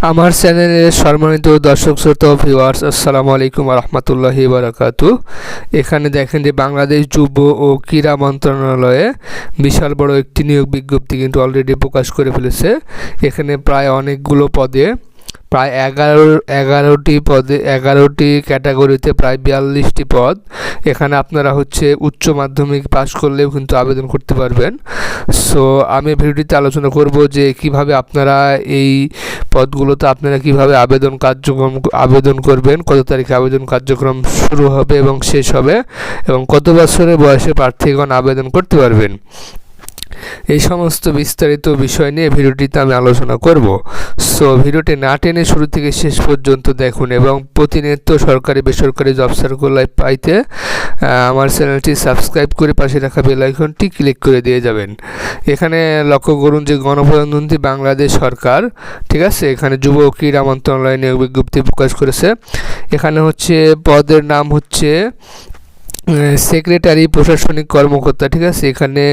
আমার চ্যানেলের সম্মানিত দর্শক শ্রোতা ও ভিউয়ার্স, আসসালামু আলাইকুম ওয়া রাহমাতুল্লাহি ওয়া বারাকাতুহু। এখানে দেখেন যে বাংলাদেশ যুব ও ক্রীড়া মন্ত্রণালয়ে বিশাল বড় একটি নিয়োগ বিজ্ঞপ্তি কিন্তু অলরেডি প্রকাশ করে ফেলেছে। এখানে প্রায় অনেকগুলো পদে প্রায় 11টি ক্যাটাগরিতে প্রায় 42টি পদ। এখানে আপনারা উচ্চ মাধ্যমিক পাশ করলেও কিন্তু আবেদন করতে পারবেন। সো আমি ভিডিওটিতে আলোচনা করব যে কিভাবে আপনারা এই পদগুলোতে কিভাবে আবেদন করবেন, কত তারিখে আবেদন কার্যক্রম শুরু হবে এবং শেষ হবে, এবং কত বছরের বয়সে প্রার্থীগণ আবেদন করতে পারবেন। এই সমস্ত বিস্তারিত বিষয় নিয়ে ভিডিওটিতে আমি আলোচনা করব। সো ভিডিওটি না টেনে শুরু থেকে শেষ পর্যন্ত দেখুন এবং প্রতিনিয়ত সরকারি বেসরকারি জব সার্কুলার পাইতে আমার চ্যানেলটি সাবস্ক্রাইব করে পাশে রাখা বেল আইকনটি ক্লিক করে দিয়ে যাবেন। এখানে লক্ষ্য করুন যে গণপ্রজাতন্ত্রী বাংলাদেশ সরকার, ঠিক আছে, এখানে যুব ও ক্রীড়া মন্ত্রণালয় নিয়োগ বিজ্ঞপ্তি প্রকাশ করেছে। এখানে পদের নাম সেক্রেটারি প্রশাসনিক কর্মকর্তা, ঠিক আছে। এখানে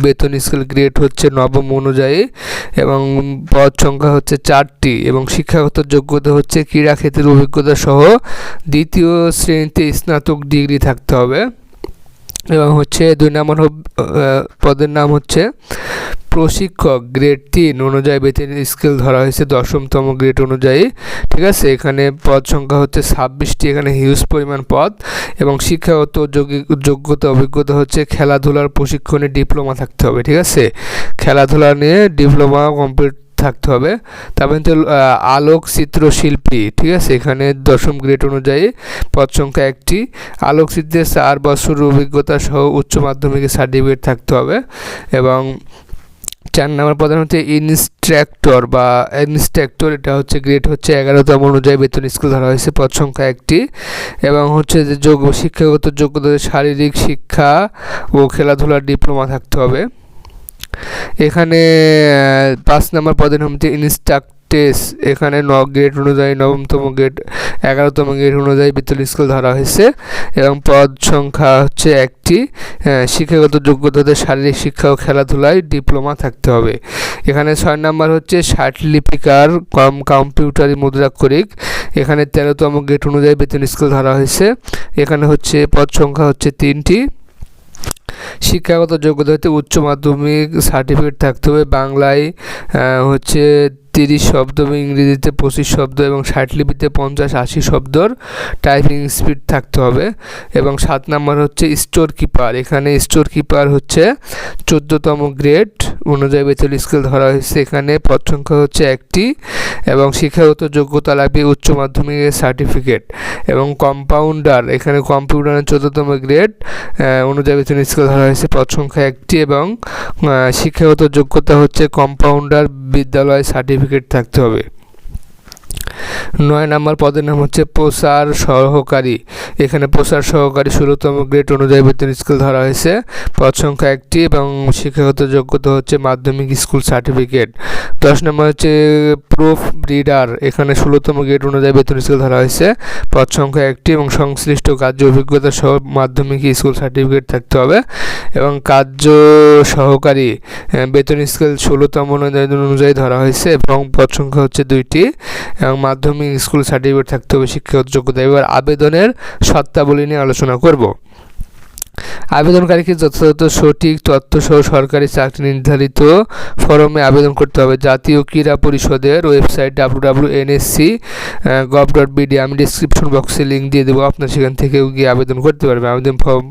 বেতন স্কেল গ্রেড নবম অনুযায়ী এবং পদ সংখ্যা 4টি এবং শিক্ষাগত যোগ্যতা ক্রীড়া ক্ষেত্রের অভিজ্ঞতা সহ দ্বিতীয় শ্রেণীতে স্নাতক ডিগ্রি থাকতে হবে। এবং 2 নম্বর পদের নাম প্রশিক্ষক, গ্রেড 3 অনুযায়ী বেতন স্কেল ধরা হয়েছে 10তম গ্রেড অনুযায়ী, ঠিক আছে। এখানে পদ সংখ্যা 26টি, এখানে হিউজ পরিমাণ পদ এবং শিক্ষাগত যোগ্যতা অভিজ্ঞতা খেলাধুলার প্রশিক্ষণে ডিপ্লোমা থাকতে হবে, ঠিক আছে। খেলাধুলা নিয়ে ডিপ্লোমা কমপ্লিট থাকতে হবে। তারপরে আলোকচিত্র শিল্পী, ঠিক আছে, এখানে 10ম গ্রেড অনুযায়ী পদ সংখ্যা 1টি। আলোকচিত্রে 4 বছরের অভিজ্ঞতা সহ উচ্চ মাধ্যমিকের সার্টিফিকেট থাকতে হবে। এবং 4 নম্বর পদে ইনস্ট্রাক্টর, এটা গ্রেড 11তম অনুযায়ী বেতন স্কেল ধরা হয়েছে, পদ সংখ্যা 1টি। এবং যে শিক্ষাগত যোগ্যতা শারীরিক শিক্ষা ও খেলাধুলার ডিপ্লোমা থাকতে হবে। এখানে 5 নম্বর পদের নাম ইনস্ট্রাক্টেস, এখানে 9 গ্রেড অনুযায়ী 9তম গ্রেড 11তম গ্রেড অনুযায়ী বেতন স্কেল ধরা হয়েছে এবং পদ সংখ্যা 1টি। শিক্ষাগত যোগ্যতা শারীরিক শিক্ষা ও খেলাধুলায় ডিপ্লোমা থাকতে হবে। এখানে 6 নম্বর ষাটলিপিকার কম্পিউটারি মুদ্রাক্ষরিক, এখানে 13তম গ্রেড অনুযায়ী বেতন স্কেল ধরা হয়েছে। এখানে পদ সংখ্যা 3টি। শিক্ষাগত যোগ্যতা উচ্চ মাধ্যমিক সার্টিফিকেট থাকতে হবে। বাংলায় 30 শব্দ এবং ইংরেজিতে 25 শব্দ এবং ষাটলিপিতে 50-80 শব্দর টাইপিং স্পিড থাকতে হবে। এবং 7 নম্বর স্টোর কিপার, এখানে স্টোর কিপার 14তম গ্রেড অনুযায়ী বেতন স্কেল ধরা হয়েছে। এখানে পদ সংখ্যা 1টি এবং শিক্ষাগত যোগ্যতা লাগবে উচ্চ মাধ্যমিকের সার্টিফিকেট। এবং কম্পাউন্ডার, এখানে কম্পিউটারের 14তম গ্রেড অনুযায়ী বেতন স্কেল ধরা হয়েছে, পদ সংখ্যা 1টি এবং শিক্ষাগত যোগ্যতা কম্পাউন্ডার বিদ্যালয় সার্টিফিকেট থাকতে হবে। 9 নম্বর পদের নাম প্রচার সহকারী, এখানে প্রচার সহকারী 16তম গ্রেড অনুযায়ী বেতন স্কেল ধরা হয়েছে, পদ সংখ্যা 1টি এবং শিক্ষাগত যোগ্যতা মাধ্যমিক স্কুল সার্টিফিকেট। 10 নম্বর প্রুফ রিডার, এখানে 16তম গ্রেড অনুযায়ী বেতন স্কেল ধরা হয়েছে, পদ সংখ্যা 1টি এবং সংশ্লিষ্ট কার্য অভিজ্ঞতা সহ মাধ্যমিক স্কুল সার্টিফিকেট থাকতে হবে। এবং কার্য সহকারী বেতন স্কেল 16তম অনুযায়ী ধরা হয়েছে এবং পদ সংখ্যা 2টি এবং মাধ্যমিক স্কুল সার্টিফিকেট থাকতে হবে, শিক্ষাগত যোগ্যতা। এবার আবেদনের শর্তাবলী নিয়ে আলোচনা করব। আবেদনকারীকে যথাযথ সঠিক তথ্য সহ সরকারি চাকরি নির্ধারিত ফরমে আবেদন করতে হবে। জাতীয় ক্রীড়া পরিষদের ওয়েবসাইট www.nsc.gov.bd, আমি ডিসক্রিপশন বক্সে লিঙ্ক দিয়ে দেবো, আপনার সেখান থেকেও গিয়ে আবেদন করতে পারবেন। আবেদন ফর্ম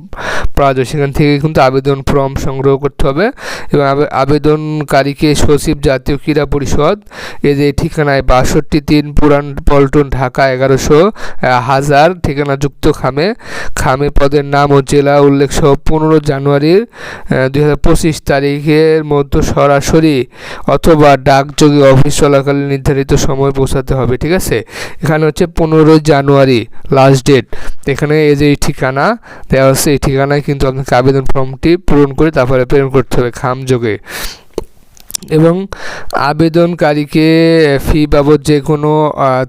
পাওয়া যায়, সেখান থেকে কিন্তু আবেদন ফর্ম সংগ্রহ করতে হবে। এবং আবেদনকারীকে সচিব, জাতীয় ক্রীড়া পরিষদ, এই ঠিকানায় 62-3 পুরান পল্টন, ঢাকা 11,000, ঠিকানাযুক্ত খামে পদের নাম ও জেলা উল্লেখ সহ 15 জানুয়ারি 2025 তারিখের মধ্যে সরাসরি অথবা ডাকযোগে অফিস চলাকালীন নির্ধারিত সময় পৌঁছাতে হবে, ঠিক আছে। এখানে 15 জানুয়ারি লাস্ট ডেট। এখানে এই ঠিকানা দেওয়া হচ্ছে, এই ঠিকানায় কিন্তু আপনাকে আবেদন ফর্মটি পূরণ করে তারপরে প্রেরণ করতে হবে খামযোগে। এবং আবেদনকারীকে ফি বাবদ যে কোনো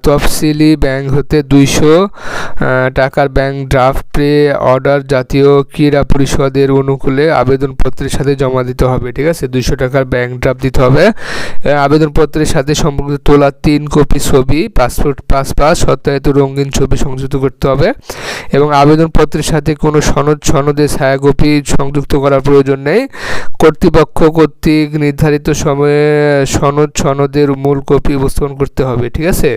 তফসিলি ব্যাংক হতে 200 টাকার ব্যাংক ড্রাফট পে অর্ডার জাতীয় ক্রীড়া পরিষদের অনুকূলে আবেদনপত্রের সাথে জমা দিতে হবে। ঠিক আছে, 200 টাকার ব্যাংক ড্রাফট দিতে হবে। আবেদনপত্রের সাথে সম্পর্কিত তোলা 3 কপি ছবি, পাসপোর্ট পাস সত্যায়িত রঙিন ছবি সংযুক্ত করতে হবে এবং আবেদনপত্রের সাথে কোনো সনদের ছায়াকপি সংযুক্ত করার প্রয়োজন নেই। কর্তৃপক্ষ কর্তৃক নির্ধারিত সময়ে সনদের মূল কপি উপস্থাপন করতে হবে। ঠিক আছে,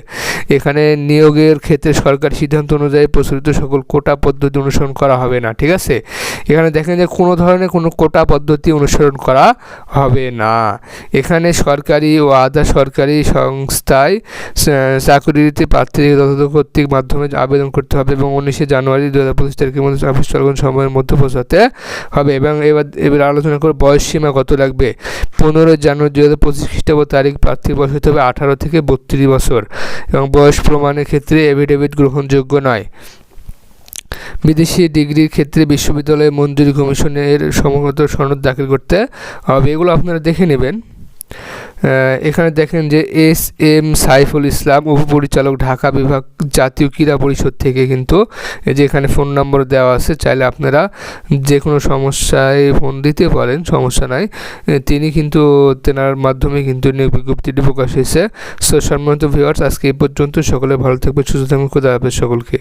এখানে নিয়োগের ক্ষেত্রে সরকারি সিদ্ধান্ত অনুযায়ী প্রচলিত সকল কোটা পদ্ধতি অনুসরণ করা হবে না। ঠিক আছে, এখানে দেখেন যে কোনো ধরনের কোনো কোটা পদ্ধতি অনুসরণ করা হবে না। এখানে সরকারি ও আধা সরকারি সংস্থায় চাকরিতে প্রার্থী কর্তৃক মাধ্যমে আবেদন করতে হবে এবং 19 জানুয়ারি 2025 তারিখের মধ্যে অফিস চলাকালীন সময়ের মধ্যে পৌঁছাতে হবে। এবং এবার আলোচনা করে বয়স সীমা কত লাগবে। 15 জানুয়ারি 2025 খ্রিস্টাব্দ তারিখ প্রার্থীর বয়স হতে হবে 18 থেকে 32 বছর এবং বয়স প্রমাণের ক্ষেত্রে এফিডেভিট গ্রহণযোগ্য নয়। বিদেশি ডিগ্রির ক্ষেত্রে বিশ্ববিদ্যালয় মঞ্জুরি কমিশনের সমগ্র সনদ দাখিল করতে হবে। এগুলো আপনারা দেখে নেবেন। এখানে দেখেন যে SM সাইফুল ইসলাম, উপপরিচালক, ঢাকা বিভাগ, জাতীয় ক্রীড়া পরিষদ থেকে কিন্তু এই যে এখানে ফোন নম্বর দেওয়া আছে, চাইলে আপনারা যে কোনো সমস্যায় ফোন দিতে পারেন, সমস্যা নাই। তিনি কিন্তু তেনার মাধ্যমে কিন্তু নিয়োগ বিজ্ঞপ্তিটি প্রকাশ হয়েছে। সো সম্মানিত ভিউয়ার্স, আজকে এই পর্যন্ত। সকলে ভালো থাকবেন, সুস্থ থাকবেন, খোদা হাফেজ সকলকে।